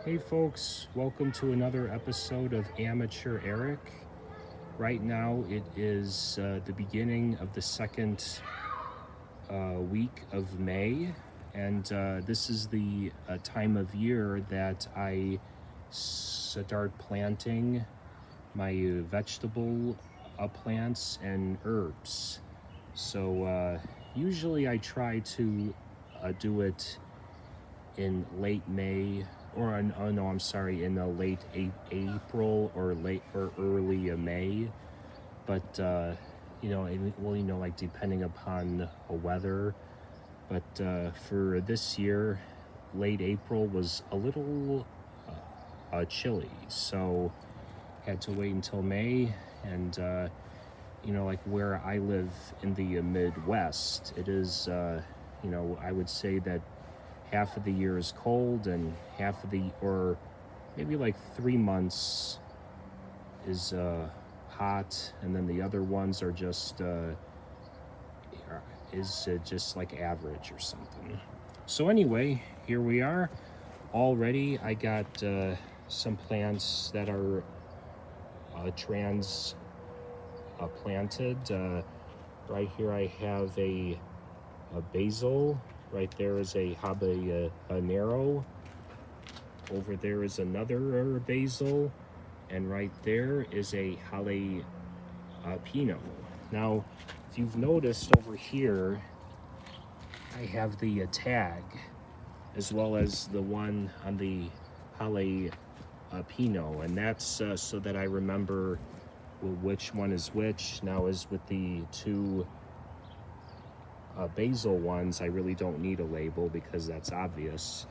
Hey folks, welcome to another episode of Amateur Eric. Right now it is the beginning of the second week of May, and this is the time of year that I start planting my vegetable plants and herbs. So usually I try to do it in late May, or oh no, I'm sorry, in late April or early May. But like depending upon the weather. But for this year, late April was a little chilly, so had to wait until May. And like where I live in the Midwest, it is I would say that half of the year is cold and or maybe like 3 months is hot, and then the other ones are just just like average or something. So anyway, here we are. Already I got some plants that are planted. Right here I have a basil. Right there is a habanero. Over there is another basil, and right there is a jalapeno. Now, if you've noticed over here, I have the tag, as well as the one on the jalapeno, and that's so that I remember which one is which. Now, as with the two basil ones, I really don't need a label because that's obvious.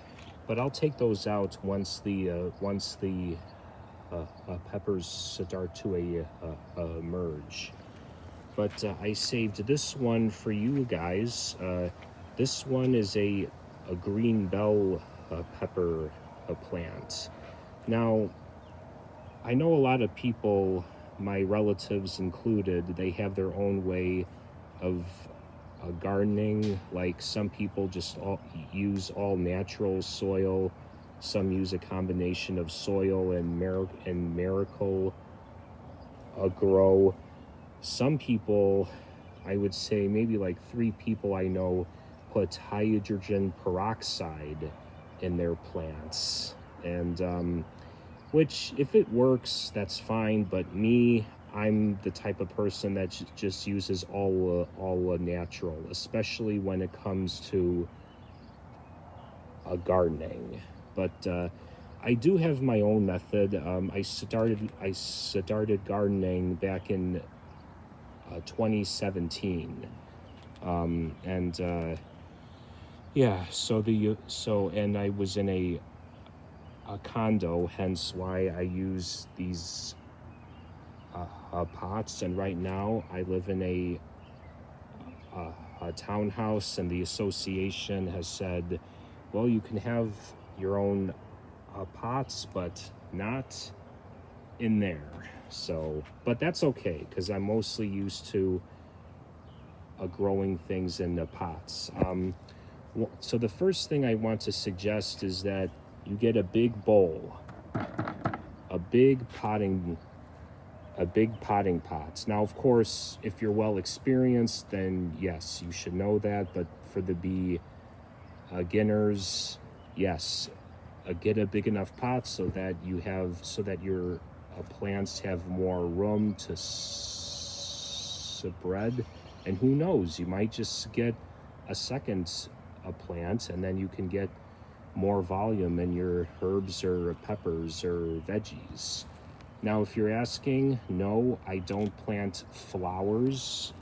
But I'll take those out once the peppers start to emerge. But I saved this one for you guys. This one is a green bell pepper plant. Now, I know a lot of people, my relatives included, they have their own way of gardening. Like some people just use all natural soil. Some use a combination of soil and miracle grow. Some people, I would say maybe like 3 people I know, put hydrogen peroxide in their plants, and which, if it works, that's fine. But me, I'm the type of person that just uses all natural, especially when it comes to gardening. But I do have my own method. I started gardening back in 2017, and yeah. And I was in a condo, hence why I use these pots. And right now I live in a townhouse, and the association has said, well, you can have your own pots, but not in there. So, but that's okay, because I'm mostly used to growing things in the pots. So the first thing I want to suggest is that you get a big bowl, a big potting pot. Now, of course, if you're well experienced, then yes, you should know that. But for the beginners, yes, get a big enough pot so that your plants have more room to spread. And who knows, you might just get a second plant, and then you can get more volume in your herbs or peppers or veggies. Now, if you're asking, no, I don't plant flowers.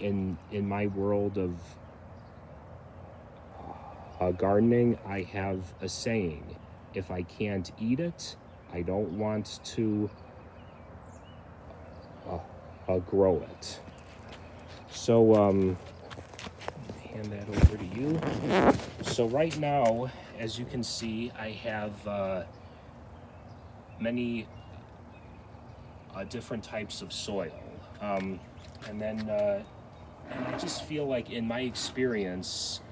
In my world of gardening, I have a saying: if I can't eat it, I don't want to grow it. So hand that over to you. So right now, as you can see, I have many different types of soil, and I just feel like, in my experience,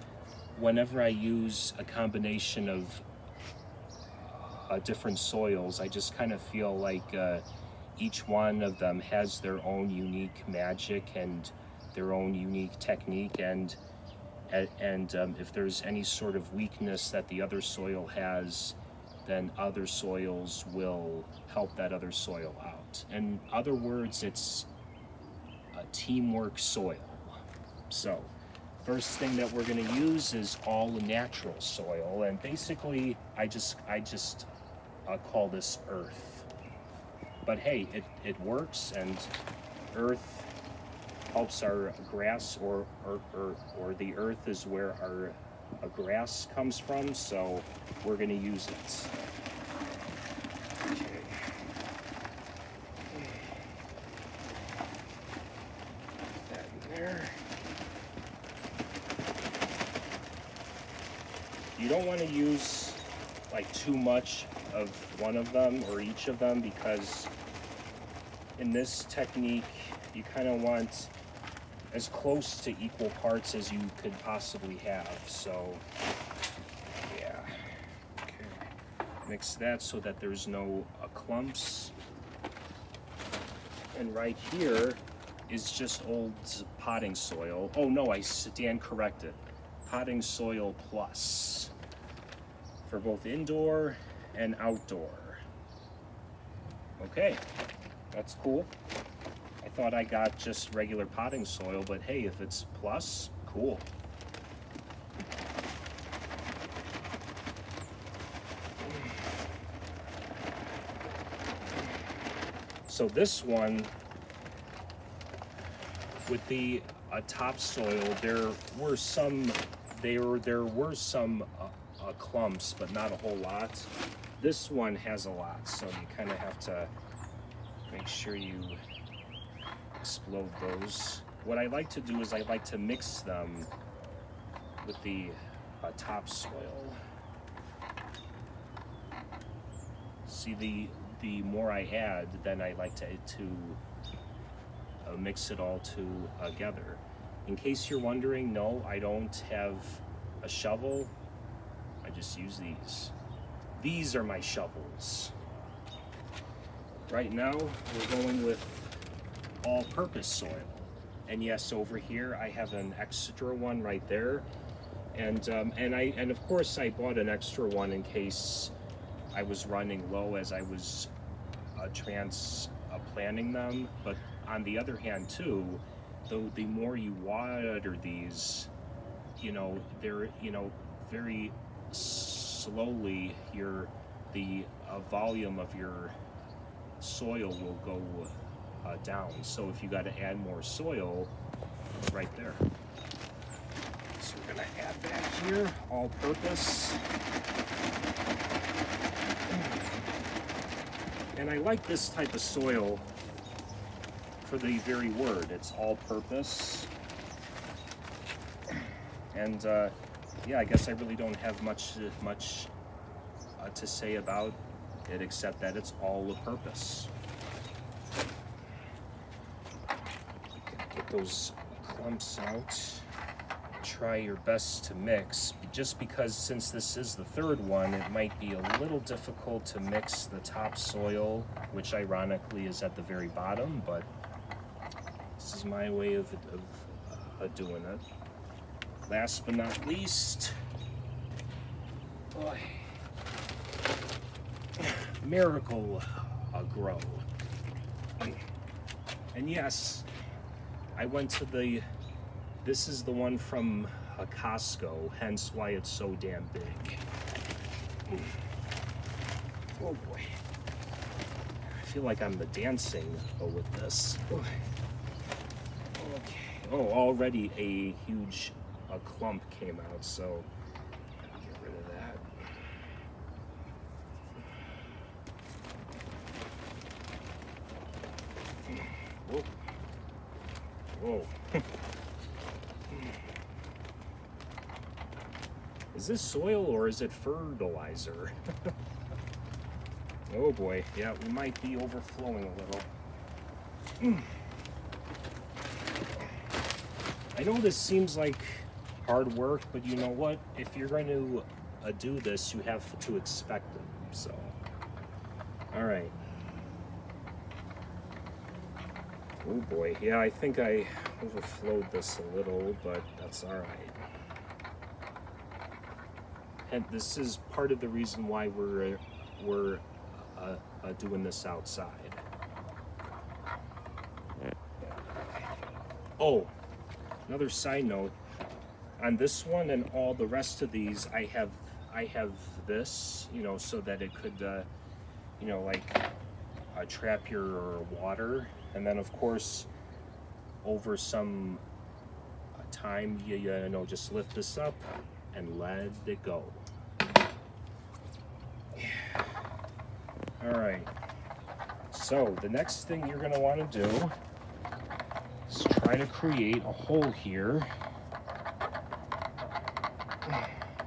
whenever I use a combination of different soils. I just kind of feel like each one of them has their own unique magic and their own unique technique, and if there's any sort of weakness that the other soil has, then other soils will help that other soil out. In other words, it's a teamwork soil. So first thing that we're going to use is all natural soil, and basically I just call this earth. But hey, it works, and earth helps our grass, or the earth is where our grass comes from, so we're going to use it. Okay. Put that in there. You don't want to use like too much of one of them or each of them, because in this technique you kind of want as close to equal parts as you could possibly have. So yeah, okay, mix that so that there's no clumps. And right here is just old potting soil. Oh no, I stand corrected. Potting soil plus for both indoor and outdoor. Okay, that's cool. I thought I got just regular potting soil, but hey, if it's plus, cool. So this one, with the topsoil, there were some clumps, but not a whole lot. This one has a lot, so you kind of have to make sure you explode those. What I like to do is I like to mix them with the topsoil. See, the more I add, then I like to mix it all together. In case you're wondering, no, I don't have a shovel. I just use these. These are my shovels. Right now, we're going with all-purpose soil. And yes, over here I have an extra one right there. And of course I bought an extra one in case I was running low as I was transplanting them. But on the other hand too, though, the more you water these, they're, very slowly the volume of your soil will go down. So if you got to add more soil, right there. So we're going to add that here, all purpose. And I like this type of soil for the very word. It's all purpose. And yeah, I guess I really don't have much to say about it, except that it's all a purpose. Get those clumps out. Try your best to mix, just because since this is the third one, it might be a little difficult to mix the topsoil, which ironically is at the very bottom, but this is my way of doing it. Last but not least, Miracle Grow. And yes, I went to this is the one from Costco, hence why it's so damn big. Oh boy. I feel like I'm dancing with this. Okay. Oh, already a huge clump came out, so get rid of that. Whoa. Whoa. Is this soil or is it fertilizer? Oh boy, yeah, we might be overflowing a little. I know this seems like hard work, but you know what? If you're going to do this, you have to expect it. So, all right. Oh boy, yeah, I think I overflowed this a little, but that's all right. And this is part of the reason why we're doing this outside. Oh, another side note, on this one and all the rest of these, I have this, you know, so that it could, you know, like trap your water, and then of course, over some time, you know, just lift this up and let it go. All right. So the next thing you're gonna want to do is try to create a hole here.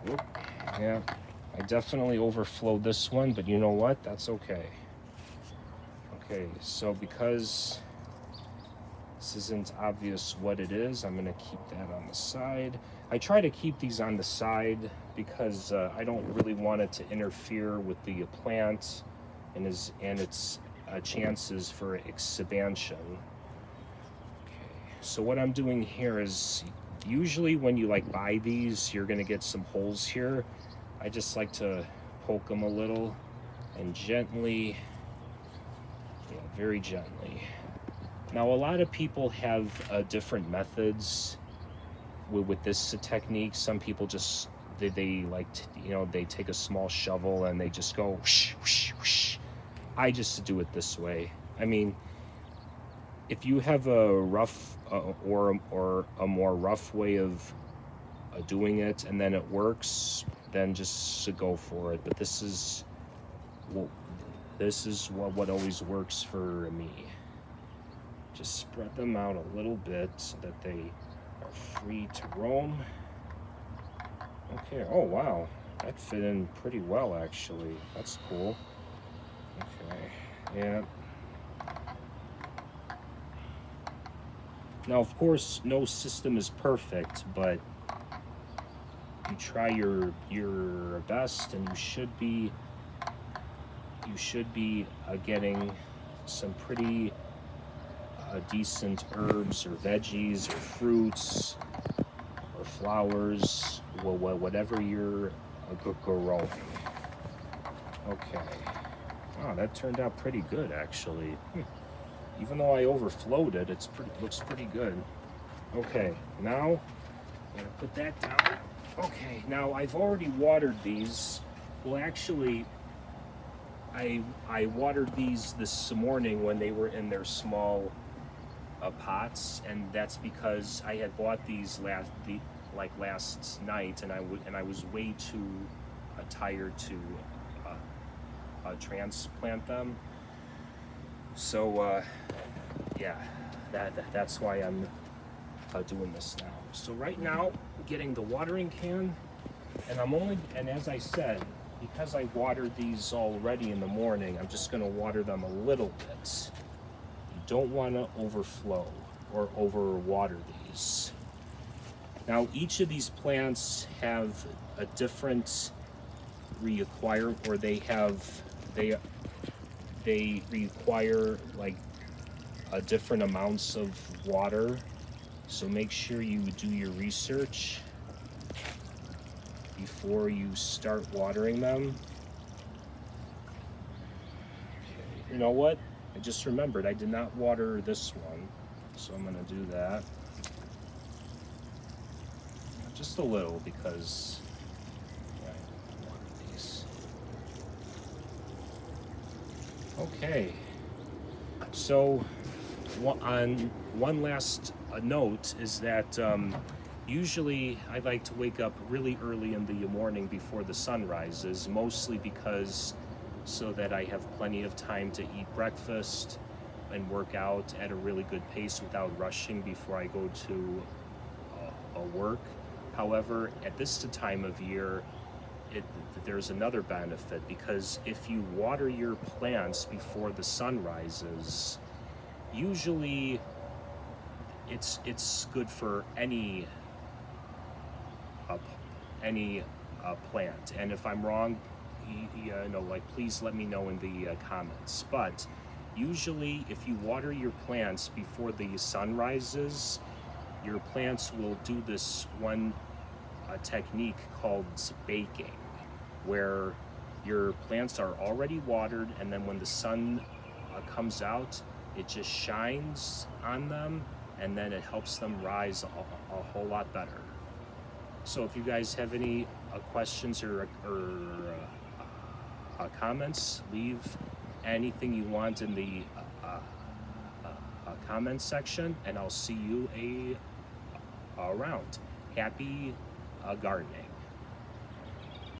Oop. Yeah, I definitely overflowed this one, but you know what? That's okay. Okay, so because this isn't obvious what it is, I'm gonna keep that on the side. I try to keep these on the side because I don't really want it to interfere with the plant and its chances for expansion. Okay, so what I'm doing here is, usually when you like buy these, you're gonna get some holes here. I just like to poke them a little and gently, yeah, very gently. Now, a lot of people have different methods with this technique. Some people just, they like, you know, they take a small shovel and they just go whoosh, whoosh, whoosh. I just do it this way. I mean, if you have a rough or a more rough way of doing it and then it works, then just go for it. But this is what always works for me. Just spread them out a little bit so that they are free to roam. Okay, oh wow, that fit in pretty well actually. That's cool. Okay, yeah. Now, of course, no system is perfect, but you try your best, and you should be getting some pretty decent herbs or veggies or fruits or flowers, whatever you're growing. Okay. Oh, that turned out pretty good actually. Even though I overflowed it, looks pretty good. Okay, now I'm gonna put that down. Okay, now I've already watered these. Well, actually, I watered these this morning when they were in their small pots, and that's because I had bought these last night, and I was way too tired to transplant them. So yeah, that's why I'm doing this now. So right now, getting the watering can, and as I said, because I watered these already in the morning, I'm just going to water them a little bit. You don't want to overflow or overwater these. Now, each of these plants have a different requirement, or they require like different amounts of water. So make sure you do your research before you start watering them. Okay. You know what? I just remembered I did not water this one, so I'm gonna do that. Just a little, because yeah, I water these. Okay. So on one last note is that usually I like to wake up really early in the morning before the sun rises, mostly because so that I have plenty of time to eat breakfast and work out at a really good pace without rushing before I go to work. However, at this time of year, there's another benefit, because if you water your plants before the sun rises, usually it's good for any plant. And if I'm wrong, like please let me know in the comments. But usually if you water your plants before the sun rises, your plants will do this one technique called baking, where your plants are already watered, and then when the sun comes out, it just shines on them, and then it helps them rise a whole lot better. So if you guys have any questions or comments, leave anything you want in the comments section, and I'll see you around. Happy gardening.